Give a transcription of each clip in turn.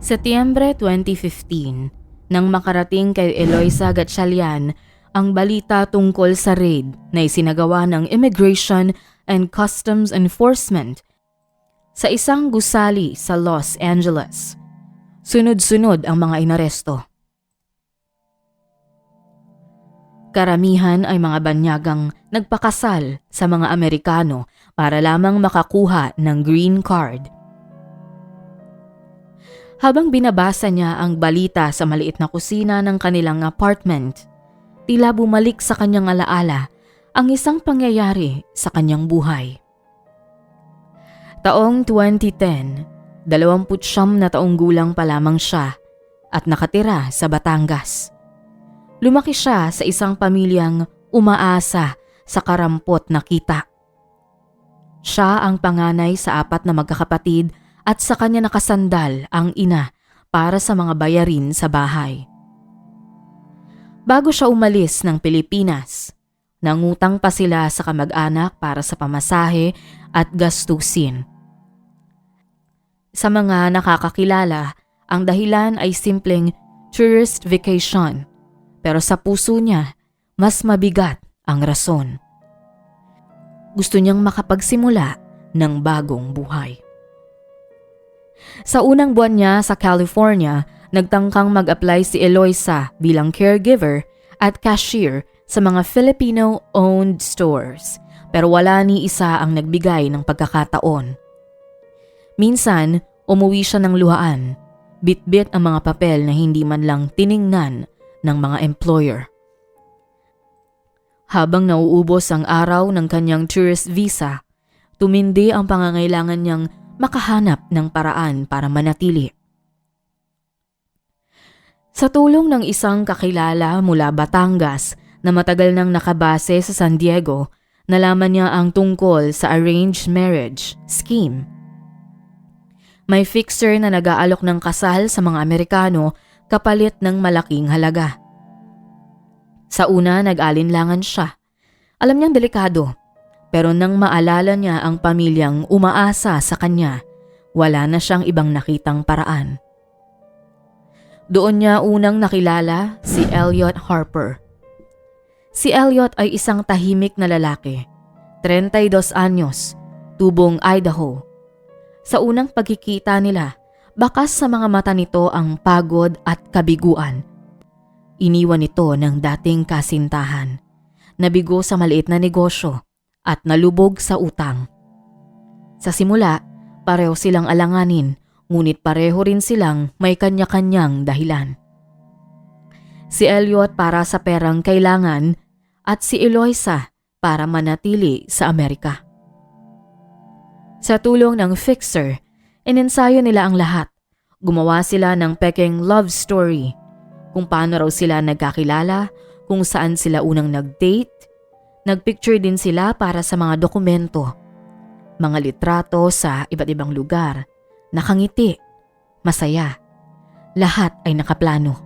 Setyembre 2015, nang makarating kay Eloisa Gatchalian ang balita tungkol sa raid na isinagawa ng Immigration and Customs Enforcement sa isang gusali sa Los Angeles. Sunod-sunod ang mga inaresto. Karamihan ay mga banyagang nagpakasal sa mga Amerikano para lamang makakuha ng green card. Habang binabasa niya ang balita sa maliit na kusina ng kanilang apartment, tila bumalik sa kanyang alaala ang isang pangyayari sa kanyang buhay. Taong 2010, 29 na taong gulang pa lamang siya at nakatira sa Batangas. Lumaki siya sa isang pamilyang umaasa sa karampot na kita. Siya ang panganay sa 4 na magkakapatid at sa kanya nakasandal ang ina para sa mga bayarin sa bahay. Bago siya umalis ng Pilipinas, nangutang pa sila sa kamag-anak para sa pamasahe at gastusin. Sa mga nakakakilala, ang dahilan ay simpleng tourist vacation. Pero sa puso niya, mas mabigat ang rason. Gusto niyang makapagsimula ng bagong buhay. Sa unang buwan niya sa California, nagtangkang mag-apply si Eloisa bilang caregiver at cashier sa mga Filipino-owned stores. Pero wala ni isa ang nagbigay ng pagkakataon. Minsan, umuwi siya ng luhaan, bitbit ang mga papel na hindi man lang tiningnan ng mga employer. Habang nauubos ang araw ng kanyang tourist visa, tumindi ang pangangailangan niyang makahanap ng paraan para manatili. Sa tulong ng isang kakilala mula Batangas na matagal nang nakabase sa San Diego, nalaman niya ang tungkol sa arranged marriage scheme. May fixer na nag-aalok ng kasal sa mga Amerikano kapalit ng malaking halaga. Sa una, nag-alinlangan siya. Alam niyang delikado, pero nang maalala niya ang pamilyang umaasa sa kanya, wala na siyang ibang nakitang paraan. Doon niya unang nakilala si Elliot Harper. Si Elliot ay isang tahimik na lalaki, 32 anyos, tubong Idaho. Sa unang pagkikita nila, bakas sa mga mata nito ang pagod at kabiguan. Iniwan ito ng dating kasintahan, nabigo sa maliit na negosyo at nalubog sa utang. Sa simula, pareho silang alanganin, ngunit pareho rin silang may kanya-kanyang dahilan. Si Elliot para sa perang kailangan at si Eloisa para manatili sa Amerika. Sa tulong ng fixer, inensayo nila ang lahat. Gumawa sila ng peking love story, kung paano raw sila nagkakilala, kung saan sila unang nag-date. Nagpicture din sila para sa mga dokumento, mga litrato sa iba't ibang lugar, nakangiti, masaya. Lahat ay nakaplano.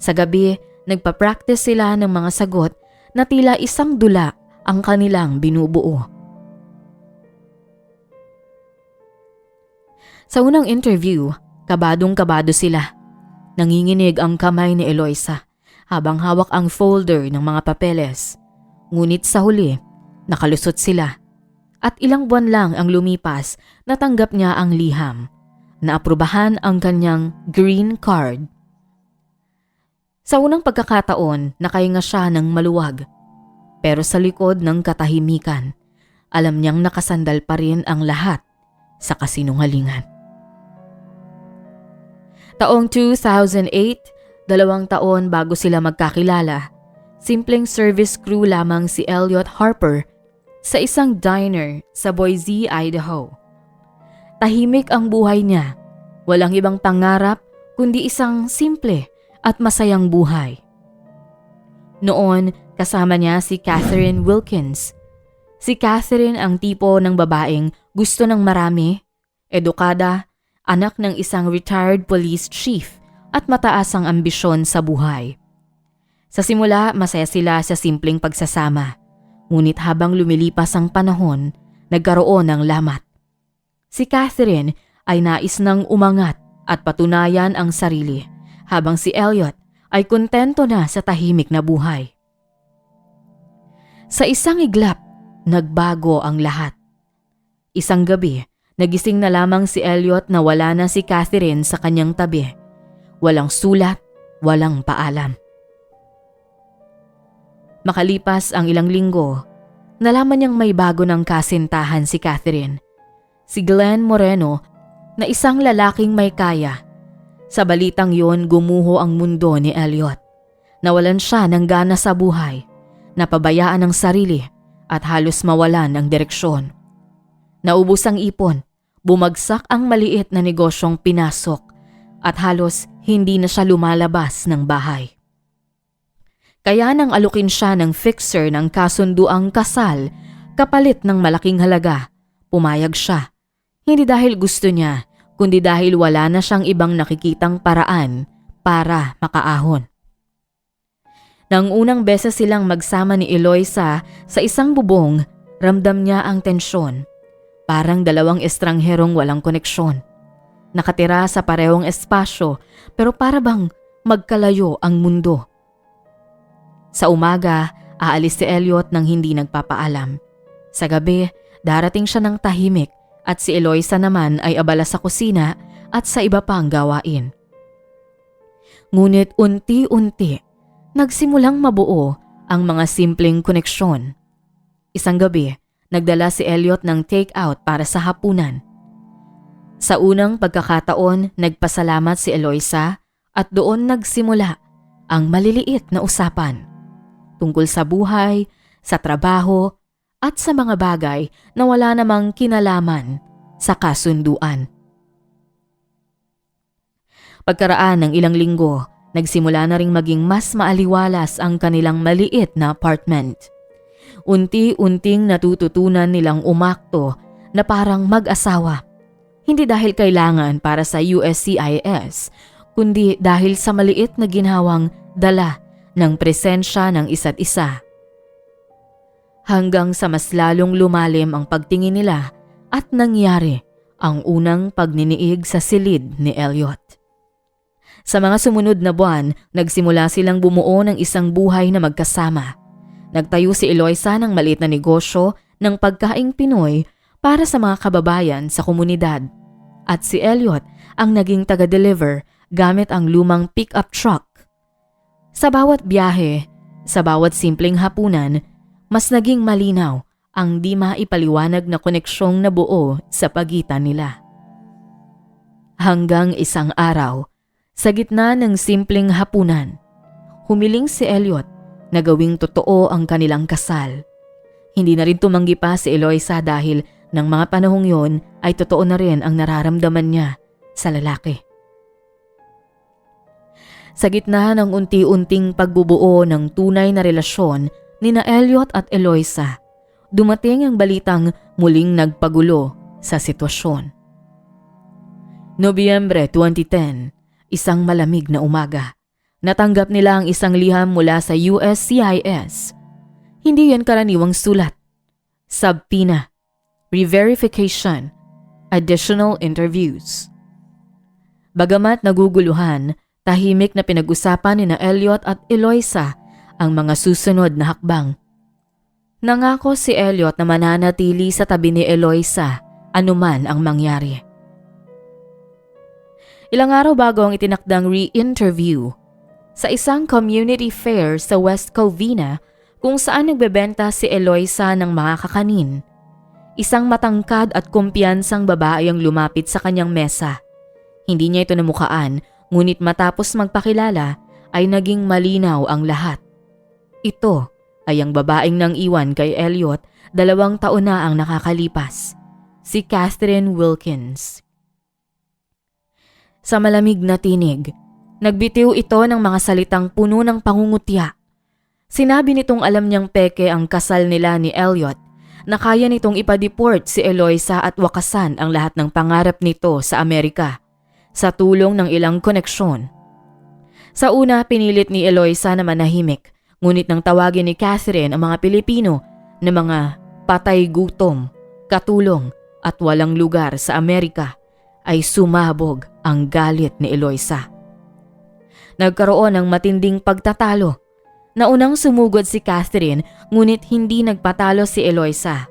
Sa gabi, nagpa-practice sila ng mga sagot na tila isang dula ang kanilang binubuo. Sa unang interview, kabadong-kabado sila. Nanginginig ang kamay ni Eloisa habang hawak ang folder ng mga papeles. Ngunit sa huli, nakalusot sila. At ilang buwan lang ang lumipas, natanggap niya ang liham. Naaprubahan ang kanyang green card. Sa unang pagkakataon, nakahinga siya ng maluwag. Pero sa likod ng katahimikan, alam niyang nakasandal pa rin ang lahat sa kasinungalingan. Taong 2008, 2 taon bago sila magkakilala, simpleng service crew lamang si Elliot Harper sa isang diner sa Boise, Idaho. Tahimik ang buhay niya, walang ibang pangarap kundi isang simple at masayang buhay. Noon, kasama niya si Catherine Wilkins. Si Catherine ang tipo ng babaeng gusto ng marami, edukada, anak ng isang retired police chief at mataas ang ambisyon sa buhay. Sa simula, masaya sila sa simpleng pagsasama. Ngunit habang lumilipas ang panahon, nagkaroon ng lamat. Si Catherine ay nais nang umangat at patunayan ang sarili, habang si Elliot ay kontento na sa tahimik na buhay. Sa isang iglap, nagbago ang lahat. Isang gabi, nagising na lamang si Elliot na wala na si Catherine sa kanyang tabi. Walang sulat, walang paalam. Makalipas ang ilang linggo, nalaman niyang may bago ng kasintahan si Catherine. Si Glenn Moreno na isang lalaking may kaya. Sa balitang yon, gumuho ang mundo ni Elliot. Nawalan siya ng gana sa buhay, napabayaan ang sarili at halos mawalan ng direksyon. Naubos ang ipon, bumagsak ang maliit na negosyong pinasok at halos hindi na siya lumalabas ng bahay. Kaya nang alukin siya ng fixer ng kasunduang kasal kapalit ng malaking halaga, pumayag siya. Hindi dahil gusto niya, kundi dahil wala na siyang ibang nakikitang paraan para makaahon. Nang unang beses silang magsama ni Eloisa sa isang bubong, ramdam niya ang tensyon. Parang dalawang estrangherong walang koneksyon. Nakatira sa parehong espasyo pero para bang magkalayo ang mundo. Sa umaga, aalis si Elliot nang hindi nagpapaalam. Sa gabi, darating siya ng tahimik at si Eloisa naman ay abala sa kusina at sa iba pang gawain. Ngunit unti-unti, nagsimulang mabuo ang mga simpleng koneksyon. Isang gabi, nagdala si Elliot ng take-out para sa hapunan. Sa unang pagkakataon, nagpasalamat si Eloisa at doon nagsimula ang maliliit na usapan tungkol sa buhay, sa trabaho, at sa mga bagay na wala namang kinalaman sa kasunduan. Pagkaraan ng ilang linggo, nagsimula na ring maging mas maaliwalas ang kanilang maliit na apartment. Unti-unting natututunan nilang umakto na parang mag-asawa. Hindi dahil kailangan para sa USCIS, kundi dahil sa maliit na ginhawang dala ng presensya ng isa't isa. Hanggang sa mas lalong lumalim ang pagtingin nila at nangyari ang unang pagniniig sa silid ni Elliot. Sa mga sumunod na buwan, nagsimula silang bumuo ng isang buhay na magkasama. Nagtayo si Eloisa ng maliit na negosyo ng pagkaing Pinoy para sa mga kababayan sa komunidad. At si Elliot ang naging taga-deliver gamit ang lumang pick-up truck. Sa bawat biyahe, sa bawat simpleng hapunan, mas naging malinaw ang di maipaliwanag na koneksyong nabuo sa pagitan nila. Hanggang isang araw, sa gitna ng simpleng hapunan, humiling si Elliot na gawing totoo ang kanilang kasal. Hindi na rin tumanggi pa si Eloisa dahil ng mga panahong yon ay totoo na rin ang nararamdaman niya sa lalaki. Sa gitna ng unti-unting pagbubuo ng tunay na relasyon nina Elliot at Eloisa, dumating ang balitang muling nagpagulo sa sitwasyon. Nobyembre 2010, isang malamig na umaga. Natanggap nila ang isang liham mula sa USCIS. Hindi yan karaniwang sulat. Subpoena, re-verification, additional interviews. Bagamat naguguluhan, tahimik na pinag-usapan nina Elliot at Eloisa ang mga susunod na hakbang. Nangako si Elliot na mananatili sa tabi ni Eloisa anuman ang mangyari. Ilang araw bago ang itinakdang re-interview, sa isang community fair sa West Covina kung saan nagbebenta si Eloisa ng mga kakanin, isang matangkad at kumpiyansang babae ang lumapit sa kanyang mesa. Hindi niya ito namukaan, ngunit matapos magpakilala ay naging malinaw ang lahat. Ito ay ang babaeng nang iwan kay Elliot 2 taon na ang nakakalipas, si Catherine Wilkins. Sa malamig na tinig, nagbitiw ito ng mga salitang puno ng pangungutya. Sinabi nitong alam niyang peke ang kasal nila ni Elliot, na kaya nitong ipadeport si Eloisa at wakasan ang lahat ng pangarap nito sa Amerika, sa tulong ng ilang koneksyon. Sa una, pinilit ni Eloisa na manahimik. Ngunit nang tawagin ni Catherine ang mga Pilipino na mga patay gutom, katulong at walang lugar sa Amerika, ay sumabog ang galit ni Eloisa. Nagkaroon ng matinding pagtatalo. Naunang sumugod si Catherine ngunit hindi nagpatalo si Eloisa.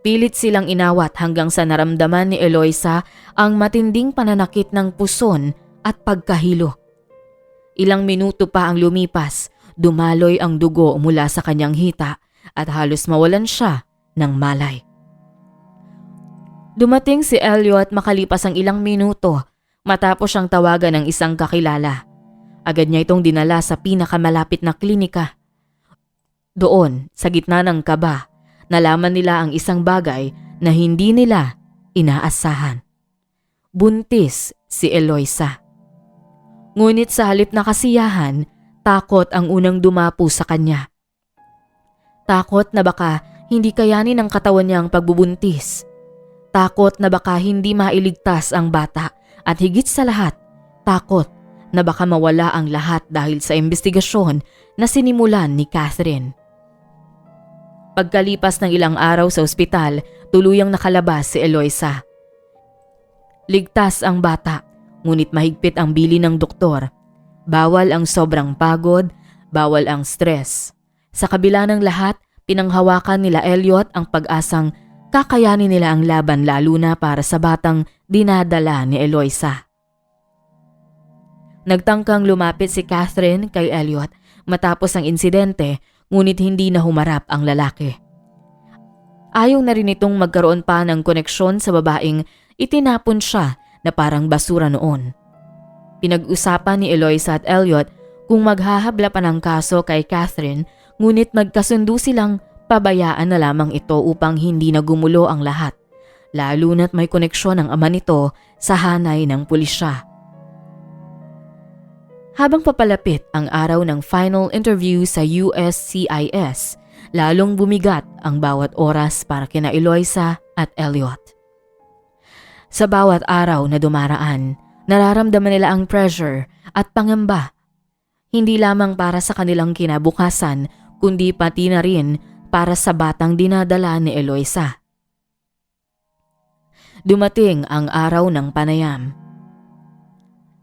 Pilit silang inawat hanggang sa naramdaman ni Eloisa ang matinding pananakit ng puson at pagkahilo. Ilang minuto pa ang lumipas, dumaloy ang dugo mula sa kanyang hita at halos mawalan siya ng malay. Dumating si Elliot makalipas ang ilang minuto matapos siyang tawagan ng isang kakilala. Agad niya itong dinala sa pinakamalapit na klinika. Doon, sa gitna ng kaba, nalaman nila ang isang bagay na hindi nila inaasahan. Buntis si Eloisa. Ngunit sa halip na kasiyahan, takot ang unang dumapo sa kanya. Takot na baka hindi kayanin ng katawan niya ang pagbubuntis. Takot na baka hindi mailigtas ang bata at higit sa lahat, takot na baka mawala ang lahat dahil sa investigasyon na sinimulan ni Catherine. Pagkalipas ng ilang araw sa ospital, tuluyang nakalabas si Eloisa. Ligtas ang bata, ngunit mahigpit ang bili ng doktor. Bawal ang sobrang pagod, bawal ang stress. Sa kabila ng lahat, pinanghawakan nila Elliot ang pag-asang kakayanin nila ang laban lalo na para sa batang dinadala ni Eloisa. Nagtangkang lumapit si Catherine kay Elliot matapos ang insidente ngunit hindi na humarap ang lalaki. Ayaw na rin itong magkaroon pa ng koneksyon sa babaeng itinapon siya na parang basura noon. Pinag-usapan ni Eloisa at Elliot kung maghahabla pa ng kaso kay Catherine ngunit magkasundo silang pabayaan na lamang ito upang hindi na gumulo ang lahat, lalo na't may koneksyon ang ama nito sa hanay ng pulisya. Habang papalapit ang araw ng final interview sa USCIS, lalong bumigat ang bawat oras para kina Eloisa at Elliot. Sa bawat araw na dumaraan, nararamdaman nila ang pressure at pangamba, hindi lamang para sa kanilang kinabukasan kundi pati na rin para sa batang dinadala ni Eloisa. Dumating ang araw ng panayam.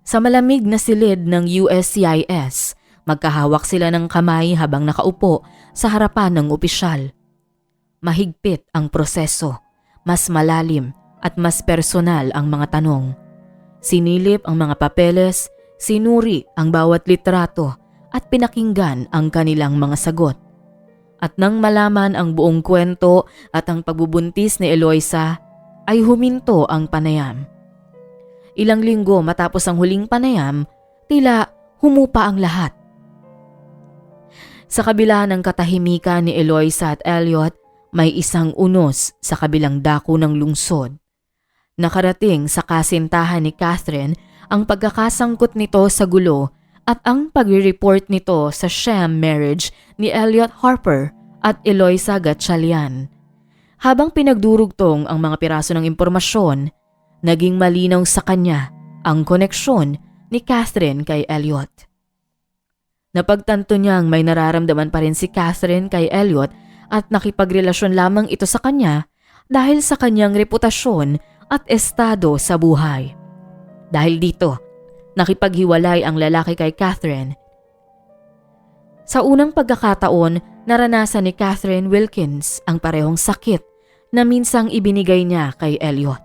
Sa malamig na silid ng USCIS, magkahawak sila ng kamay habang nakaupo sa harapan ng opisyal. Mahigpit ang proseso, mas malalim at mas personal ang mga tanong. Sinilip ang mga papeles, sinuri ang bawat litrato at pinakinggan ang kanilang mga sagot. At nang malaman ang buong kwento at ang pagbubuntis ni Eloisa, ay huminto ang panayam. Ilang linggo matapos ang huling panayam, tila humupa ang lahat. Sa kabila ng katahimikan ni Eloisa at Elliot, may isang unos sa kabilang dako ng lungsod. Nakarating sa kasintahan ni Catherine ang pagkakasangkot nito sa gulo at ang pag-report nito sa sham marriage ni Elliot Harper at Eloisa Gatchalian. Habang pinagdurugtong ang mga piraso ng impormasyon, naging malinaw sa kanya ang koneksyon ni Catherine kay Elliot. Napagtanto niyang may nararamdaman pa rin si Catherine kay Elliot at nakipagrelasyon lamang ito sa kanya dahil sa kanyang reputasyon at estado sa buhay. Dahil dito, nakipaghiwalay ang lalaki kay Catherine. Sa unang pagkakataon, naranasan ni Catherine Wilkins ang parehong sakit na minsang ibinigay niya kay Elliot.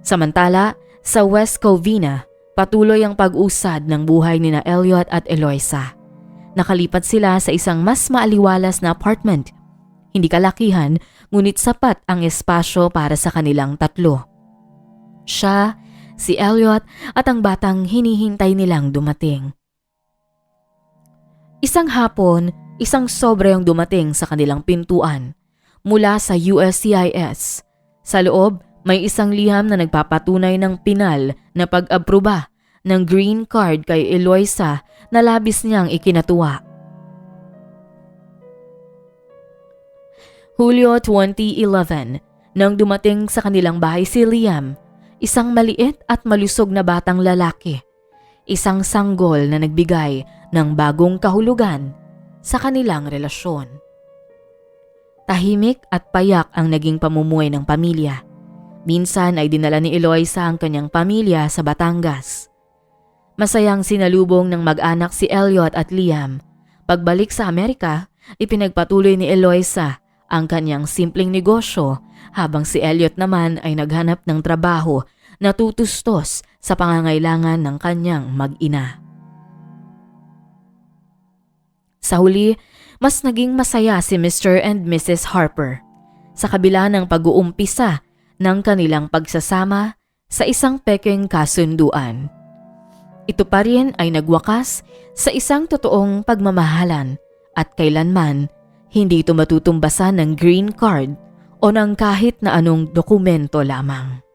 Samantala, sa West Covina, patuloy ang pag-usad ng buhay nina Elliot at Eloisa. Nakalipat sila sa isang mas maaliwalas na apartment. Hindi kalakihan, ngunit sapat ang espasyo para sa kanilang tatlo. Siya, si Elliot at ang batang hinihintay nilang dumating. Isang hapon, isang sobre ang dumating sa kanilang pintuan mula sa USCIS. Sa loob, may isang liham na nagpapatunay ng pinal na pag-apruba ng green card kay Eloisa na labis niyang ikinatuwa. Hulyo 2011, nang dumating sa kanilang bahay si Liam, isang maliit at malusog na batang lalaki, isang sanggol na nagbigay ng bagong kahulugan sa kanilang relasyon. Tahimik at payak ang naging pamumuhay ng pamilya. Minsan ay dinala ni Eloisa ang kanyang pamilya sa Batangas. Masayang sinalubong ng mag-anak si Elliot at Liam. Pagbalik sa Amerika, ipinagpatuloy ni Eloisa ang kanyang simpleng negosyo habang si Elliot naman ay naghanap ng trabaho na tutustos sa pangangailangan ng kanyang mag-ina. Sa huli, mas naging masaya si Mr. and Mrs. Harper sa kabila ng pag-uumpisa ng kanilang pagsasama sa isang pekeng kasunduan. Ito pa rin ay nagwakas sa isang totoong pagmamahalan at kailanman hindi ito matutumbasan ng green card o ng kahit na anong dokumento lamang.